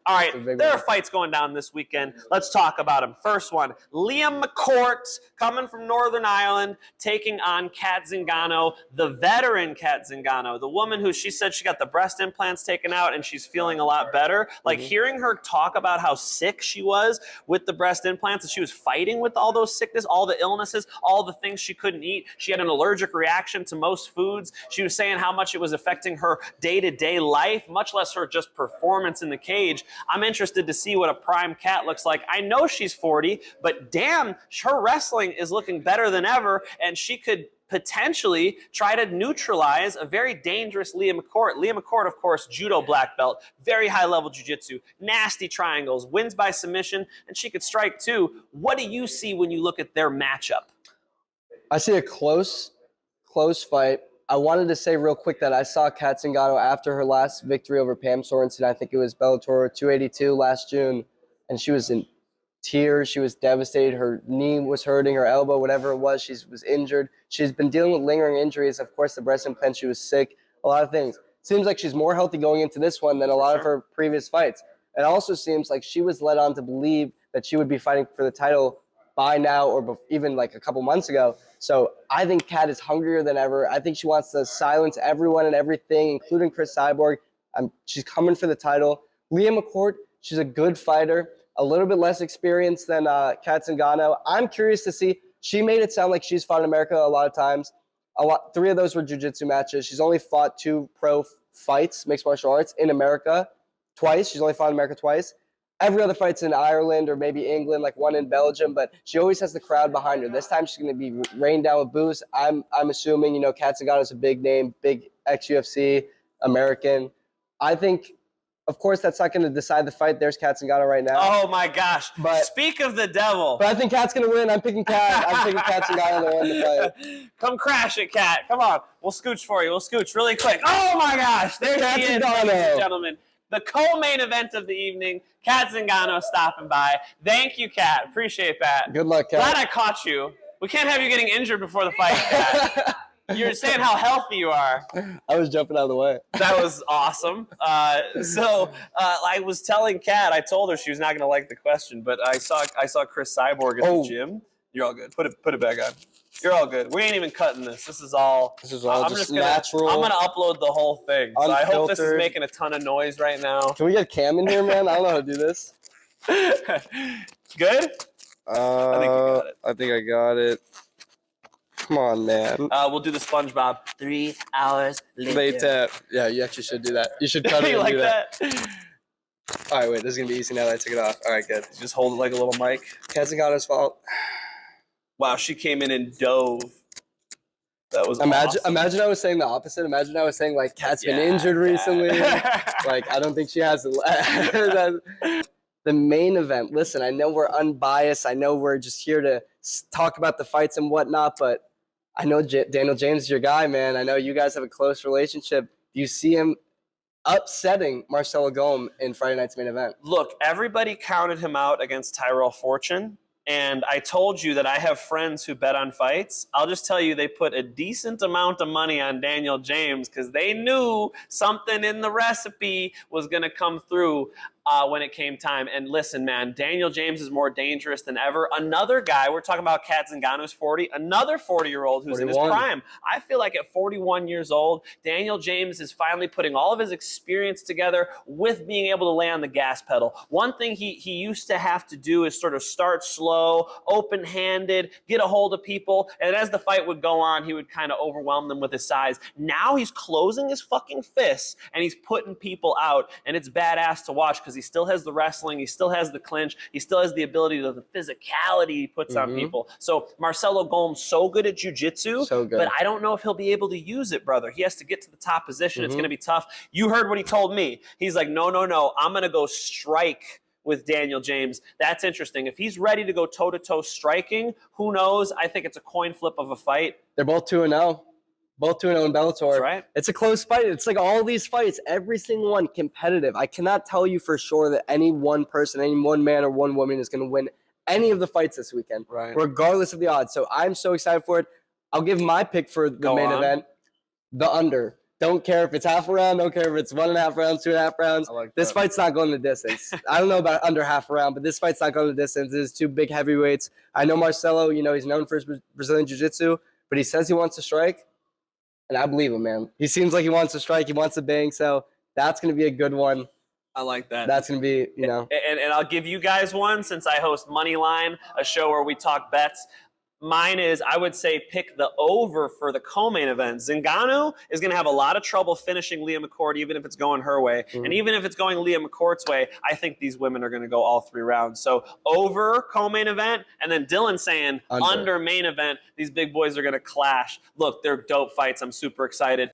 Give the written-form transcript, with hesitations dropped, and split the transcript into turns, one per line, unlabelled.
All right, there are fights going down this weekend. Let's talk about them. First one, Leah McCourt coming from Northern Ireland, taking on Cat Zingano, the veteran Cat Zingano, the woman who she said she got the breast implants taken out and she's feeling a lot better. Like hearing her talk about how sick she was with the breast implants and she was fighting with all those sickness, all the illnesses, all the things she couldn't eat. She had an allergic reaction to most foods. She was saying how much it was affecting her day-to-day life, much less her just performance in the cage. I'm interested to see what a prime Cat looks like. I know she's 40, but damn, her wrestling is looking better than ever, and she could potentially try to neutralize a very dangerous Leah McCourt. Leah McCourt, of course, judo black belt, very high-level jiu-jitsu, nasty triangles, wins by submission, and she could strike too. What do you see when you look at their matchup?
I see a close fight. I wanted to say real quick that I saw Cat Zingano after her last victory over Pam Sorensen. I think it was Bellator 282 last June, and she was in tears. She was devastated. Her knee was hurting, her elbow, whatever it was. She was injured. She's been dealing with lingering injuries. Of course, the breast implant, she was sick, a lot of things. Seems like she's more healthy going into this one than a lot of her previous fights. It also seems like she was led on to believe that she would be fighting for the title by now or even like a couple months ago. So I think Cat is hungrier than ever. I think she wants to silence everyone and everything, including Chris Cyborg. She's coming for the title. Leah McCourt, she's a good fighter, a little bit less experienced than Cat Zingano. I'm curious to see. She made it sound like she's fought in America a lot of times. 3 of those were jiu-jitsu matches. She's only fought 2 pro fights, mixed martial arts, in America twice. She's only fought in America twice. Every other fight's in Ireland or maybe England, like one in Belgium, but she always has the crowd behind her. This time she's going to be rained down with boos. I'm assuming, you know, Cat Zingano is a big name, big ex-UFC, American. I think, of course, that's not going to decide the fight. There's Cat Zingano right now.
Oh, my gosh. But speak of the devil.
But I think Cat's going to win. I'm picking Cat. I'm picking Cat Zingano to win the fight.
Come crash it, Cat. Come on. We'll scooch for you. We'll scooch really quick. Oh, my gosh. There she is, ladies and gentlemen. The co-main event of the evening, Cat Zingano stopping by. Thank you, Cat. Appreciate that.
Good luck, Cat.
Glad I caught you. We can't have you getting injured before the fight, Cat. You're saying how healthy you are.
I was jumping out of the way.
That was awesome. I was telling Kat, I told her she was not going to like the question, but I saw Chris Cyborg at the gym. You're all good. Put it back on. You're all good. We ain't even cutting this. This is all just natural. I'm gonna upload the whole thing. So I hope this is making a ton of noise right now.
Can we get Cam in here, man? I don't know how to do this.
Good?
I think I got it. Come on, man.
We'll do the SpongeBob. 3 hours later.
Yeah, you actually should do that. You should cut it
you
and
like
do
that?
All right, wait. This is going to be easy now that I took it off. All right, good.
Just hold it like a little mic.
Cat Zingano's fault. Wow,
she came in and dove. That was
awesome.
Awesome.
Imagine I was saying the opposite. Imagine I was saying, like, Cat's been injured recently. Like, I don't think she has the main event. Listen, I know we're unbiased. I know we're just here to talk about the fights and whatnot, but I know Daniel James is your guy, man. I know you guys have a close relationship. Do you see him upsetting Marcelo Golm in Friday night's main event?
Look, everybody counted him out against Tyrell Fortune. And I told you that I have friends who bet on fights. I'll just tell you they put a decent amount of money on Daniel James because they knew something in the recipe was going to come through when it came time. And listen, man, Daniel James is more dangerous than ever. Another guy, we're talking about Cat Zingano's 40, another 40-year-old who's 41. In his prime. I feel like at 41 years old, Daniel James is finally putting all of his experience together with being able to lay on the gas pedal. One thing he used to have to do is sort of start slow, open-handed, get a hold of people, and as the fight would go on, he would kind of overwhelm them with his size. Now he's closing his fucking fists, and he's putting people out, and it's badass to watch because he still has the wrestling, he still has the clinch, he still has the ability to the physicality he puts on people. So Marcelo Golm's so good at jiu-jitsu, but I don't know if he'll be able to use it, brother. He has to get to the top position. It's going to be tough. You heard what he told me. He's like, no, I'm going to go strike with Daniel James. That's interesting. If he's ready to go toe-to-toe striking, who knows? I think it's a coin flip of a fight.
They're both 2-0. Both 2-0 in Bellator.
That's right.
It's a close fight. It's like all these fights, every single one competitive. I cannot tell you for sure that any one person, any one man or one woman is going to win any of the fights this weekend, regardless of the odds. So I'm so excited for it. I'll give my pick for the main event, the under. Don't care if it's half a round. Don't care if it's 1.5 rounds, 2.5 rounds. This fight's not going the distance. I don't know about under half a round, but this fight's not going the distance. There's two big heavyweights. I know Marcelo, he's known for his Brazilian jiu-jitsu, but he says he wants to strike, and I believe him, man. He seems like he wants to strike. He wants to bang, so that's going to be a good one.
I like that.
That's going to be,
And I'll give you guys one since I host Moneyline, a show where we talk bets. Mine is, I would say, pick the over for the co-main event. Zingano is going to have a lot of trouble finishing Leah McCourt, even if it's going her way. Mm-hmm. And even if it's going Leah McCourt's way, I think these women are going to go all 3 rounds. So over co-main event, and then Dylan saying under main event, these big boys are going to clash. Look, they're dope fights. I'm super excited.